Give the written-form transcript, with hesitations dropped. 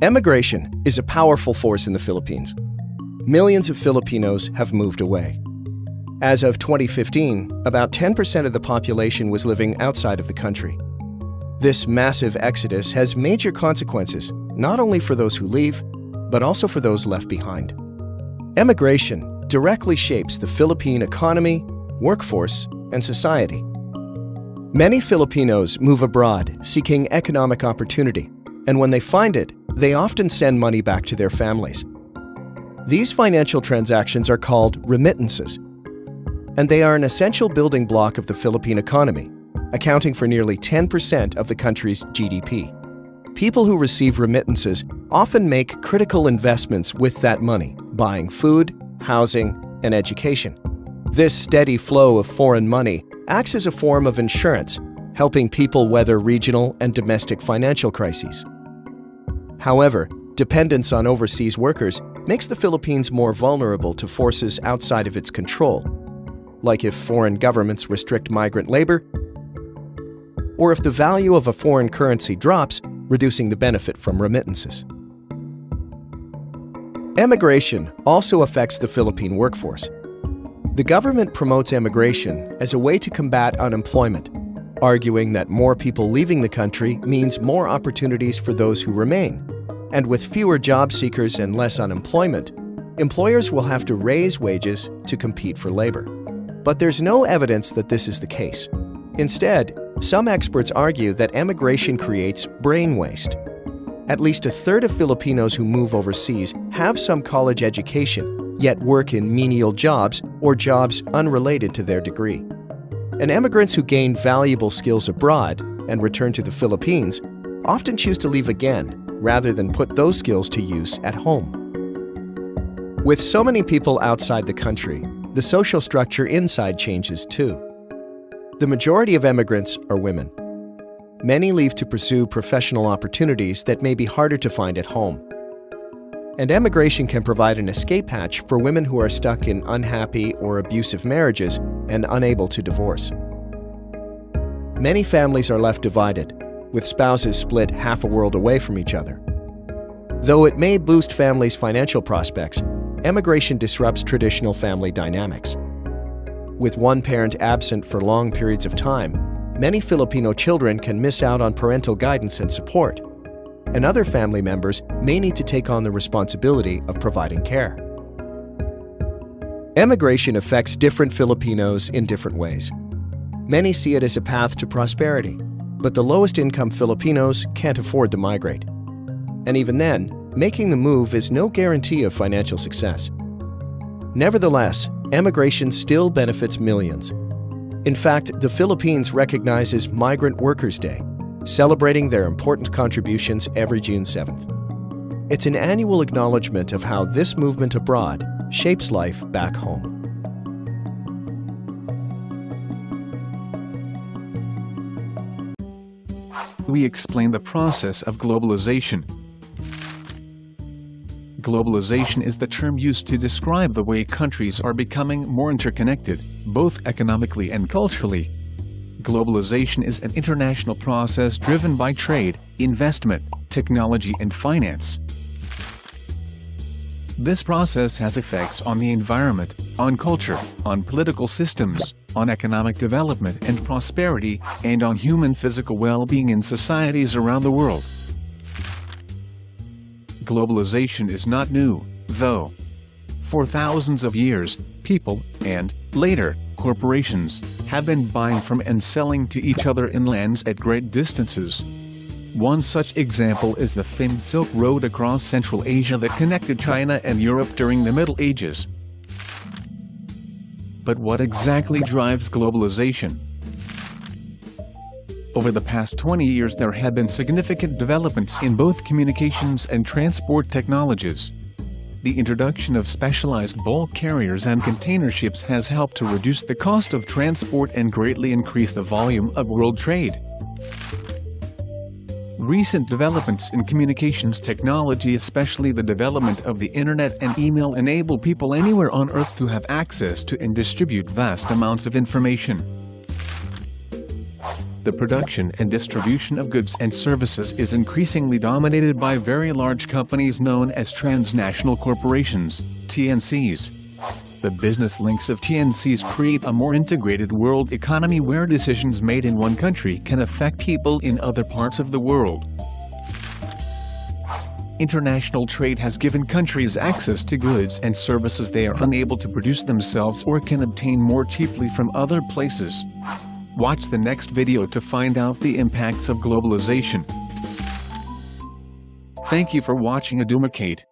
Emigration is a powerful force in the Philippines. Millions of Filipinos have moved away. As of 2015, about 10% of the population was living outside of the country. This massive exodus has major consequences, not only for those who leave, but also for those left behind. Emigration directly shapes the Philippine economy, workforce, and society. Many Filipinos move abroad seeking economic opportunity, and when they find it, they often send money back to their families. These financial transactions are called remittances, and they are an essential building block of the Philippine economy, accounting for nearly 10% of the country's GDP. People who receive remittances often make critical investments with that money, buying food, housing, and education. This steady flow of foreign money acts as a form of insurance, helping people weather regional and domestic financial crises. However, dependence on overseas workers makes the Philippines more vulnerable to forces outside of its control, like if foreign governments restrict migrant labor, or if the value of a foreign currency drops, reducing the benefit from remittances. Emigration also affects the Philippine workforce. The government promotes emigration as a way to combat unemployment, arguing that more people leaving the country means more opportunities for those who remain. And with fewer job seekers and less unemployment, employers will have to raise wages to compete for labor. But there's no evidence that this is the case. Instead, some experts argue that emigration creates brain waste. At least a third of Filipinos who move overseas have some college education, yet work in menial jobs or jobs unrelated to their degree. And immigrants who gain valuable skills abroad and return to the Philippines often choose to leave again rather than put those skills to use at home. With so many people outside the country, the social structure inside changes too. The majority of immigrants are women. Many leave to pursue professional opportunities that may be harder to find at home. And emigration can provide an escape hatch for women who are stuck in unhappy or abusive marriages and unable to divorce. Many families are left divided, with spouses split half a world away from each other. Though it may boost families' financial prospects, emigration disrupts traditional family dynamics. With one parent absent for long periods of time, many Filipino children can miss out on parental guidance and support, and other family members may need to take on the responsibility of providing care. Emigration affects different Filipinos in different ways. Many see it as a path to prosperity, but the lowest-income Filipinos can't afford to migrate. And even then, making the move is no guarantee of financial success. Nevertheless, emigration still benefits millions. In fact, the Philippines recognizes Migrant Workers' Day, celebrating their important contributions every June 7th. It's an annual acknowledgement of how this movement abroad shapes life back home. We explain the process of globalization. Globalization is the term used to describe the way countries are becoming more interconnected, both economically and culturally. Globalization is an international process driven by trade, investment, technology, and finance. This process has effects on the environment, on culture, on political systems, on economic development and prosperity, and on human physical well-being in societies around the world. Globalization is not new, though. For thousands of years, people, and, later, corporations, have been buying from and selling to each other in lands at great distances. One such example is the famed Silk Road across Central Asia that connected China and Europe during the Middle Ages. But what exactly drives globalization? Over the past 20 years there have been significant developments in both communications and transport technologies. The introduction of specialized bulk carriers and container ships has helped to reduce the cost of transport and greatly increase the volume of world trade. Recent developments in communications technology, especially the development of the internet and email, enable people anywhere on Earth to have access to and distribute vast amounts of information. the production and distribution of goods and services is increasingly dominated by very large companies known as transnational corporations, TNCs. The business links of TNCs create a more integrated world economy where decisions made in one country can affect people in other parts of the world. International trade has given countries access to goods and services they are unable to produce themselves or can obtain more cheaply from other places. Watch the next video to find out the impacts of globalization. Thank you for watching Adumacate.